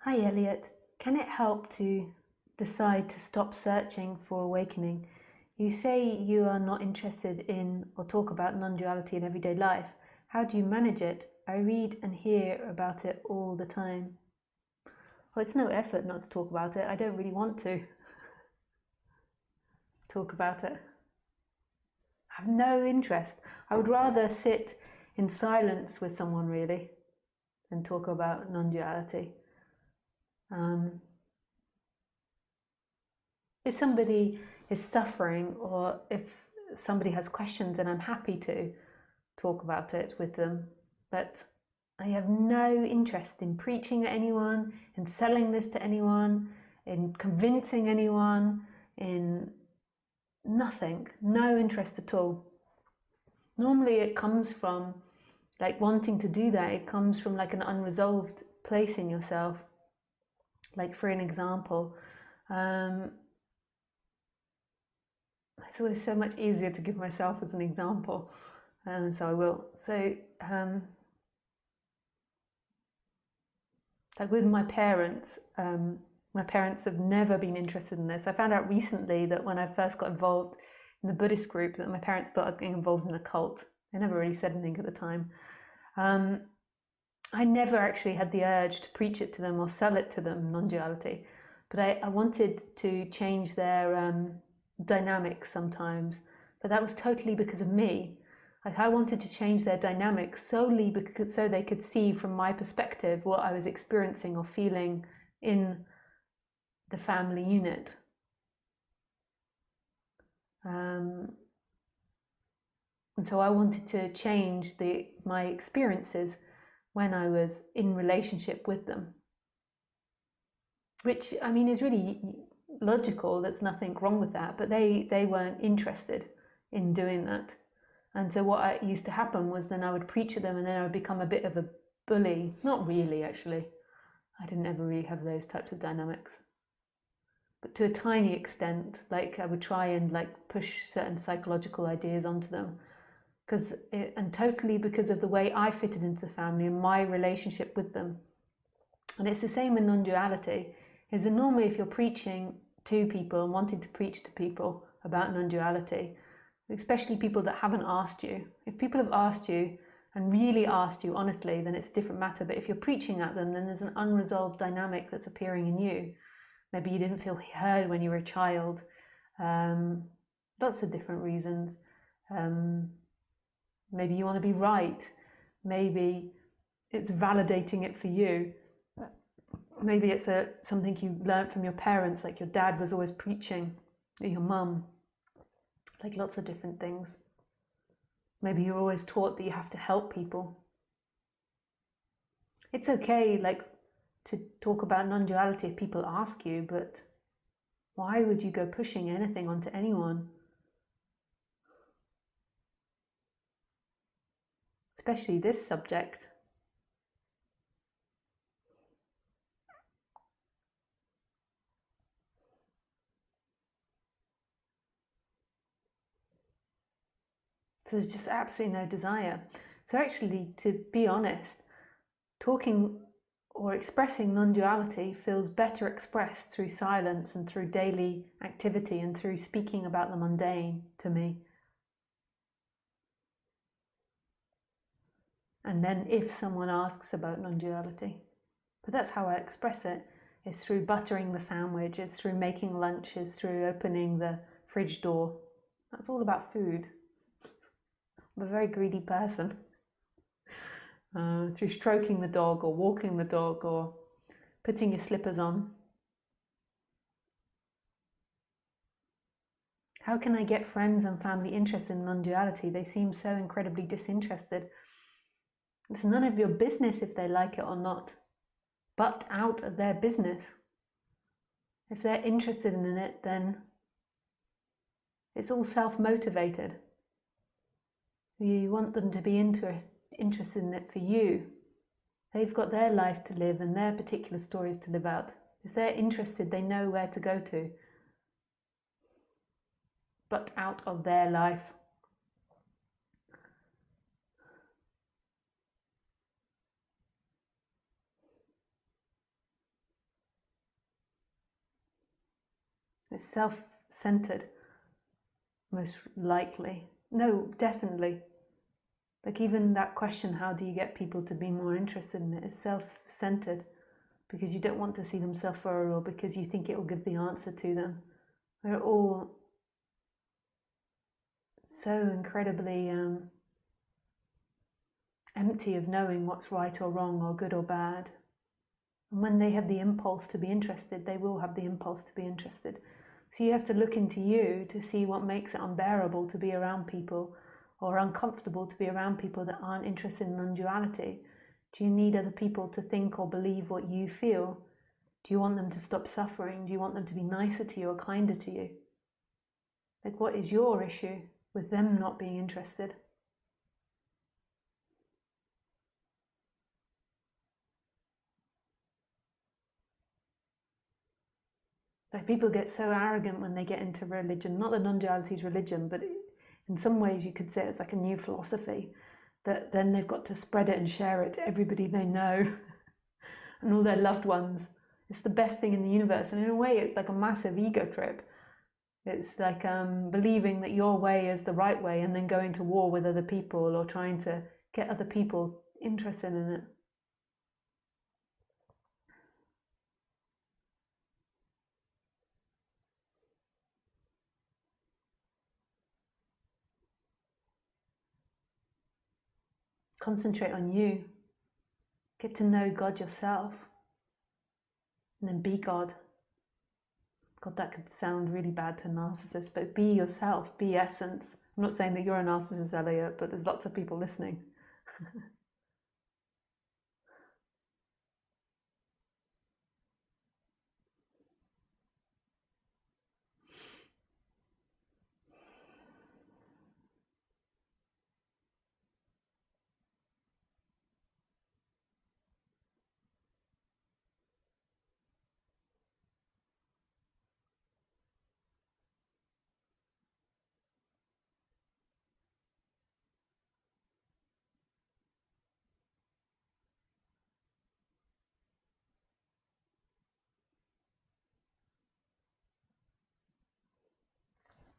Hi Elliot, can it help to decide to stop searching for awakening? You say you are not interested in or talk about non-duality in everyday life. How do you manage it? I read and hear about it all the time. Well, it's no effort not to talk about it. I don't really want to talk about it. I have no interest. I would rather sit in silence with someone really than talk about non-duality. If somebody is suffering or if somebody has questions, then I'm happy to talk about it with them. But I have no interest in preaching at anyone, in selling this to anyone, in convincing anyone, in nothing, no interest at all. Normally it comes from like wanting to do that, it comes from like an unresolved place in yourself. Like for an example, it's always so much easier to give myself as an example, and so I will. So, like with my parents have never been interested in this. I found out recently that when I first got involved in the Buddhist group, that my parents thought I was getting involved in a cult. They never really said anything at the time. I never actually had the urge to preach it to them or sell it to them, non-duality, but I wanted to change their dynamics sometimes, but that was totally because of me. Like I wanted to change their dynamics solely because so they could see from my perspective what I was experiencing or feeling in the family unit. And so I wanted to change my experiences when I was in relationship with them, which I mean is really logical. There's nothing wrong with that, but they weren't interested in doing that. And so what used to happen was then I would preach at them and then I would become a bit of a bully. Not really, actually. I didn't ever really have those types of dynamics. But to a tiny extent, like I would try and like push certain psychological ideas onto them. And totally because of the way I fitted into the family and my relationship with them. And it's the same in non-duality, is that normally if you're preaching to people and wanting to preach to people about non-duality, especially people that haven't asked you, if people have asked you and really asked you honestly, then it's a different matter. But if you're preaching at them, then there's an unresolved dynamic that's appearing in you. Maybe you didn't feel heard when you were a child. Lots of different reasons. Maybe you want to be right. Maybe it's validating it for you. Maybe it's something you learned from your parents, like your dad was always preaching, or your mum, like lots of different things. Maybe you're always taught that you have to help people. It's okay, like, to talk about non-duality if people ask you, but why would you go pushing anything onto anyone? Especially this subject. So there's just absolutely no desire. So actually, to be honest, talking or expressing non-duality feels better expressed through silence and through daily activity and through speaking about the mundane to me. And then if someone asks about non-duality. But that's how I express it. It's through buttering the sandwich, it's through making lunch, it's through opening the fridge door. That's all about food. I'm a very greedy person. Through stroking the dog or walking the dog or putting your slippers on. How can I get friends and family interested in non-duality? They seem so incredibly disinterested. It's none of your business if they like it or not. Butt out of their business. If they're interested in it, then it's all self-motivated. You want them to be interested in it for you. They've got their life to live and their particular stories to live out. If they're interested, they know where to go to. But out of their life. It's self-centered, most likely. No, definitely. Like even that question, how do you get people to be more interested in it, is self-centered because you don't want to see them suffer or because you think it will give the answer to them. We're all so incredibly empty of knowing what's right or wrong or good or bad. And when they have the impulse to be interested, they will have the impulse to be interested. So you have to look into you to see what makes it unbearable to be around people or uncomfortable to be around people that aren't interested in non-duality. Do you need other people to think or believe what you feel? Do you want them to stop suffering? Do you want them to be nicer to you or kinder to you? Like, what is your issue with them not being interested? Like, people get so arrogant when they get into religion. Not that non-duality is religion, but in some ways you could say it's like a new philosophy, that then they've got to spread it and share it to everybody they know and all their loved ones. It's the best thing in the universe, and in a way it's like a massive ego trip. It's like believing that your way is the right way and then going to war with other people or trying to get other people interested in it. Concentrate on you. Get to know God yourself. And then be God. God, that could sound really bad to a narcissist, but be yourself, be essence. I'm not saying that you're a narcissist, Elliot, but there's lots of people listening.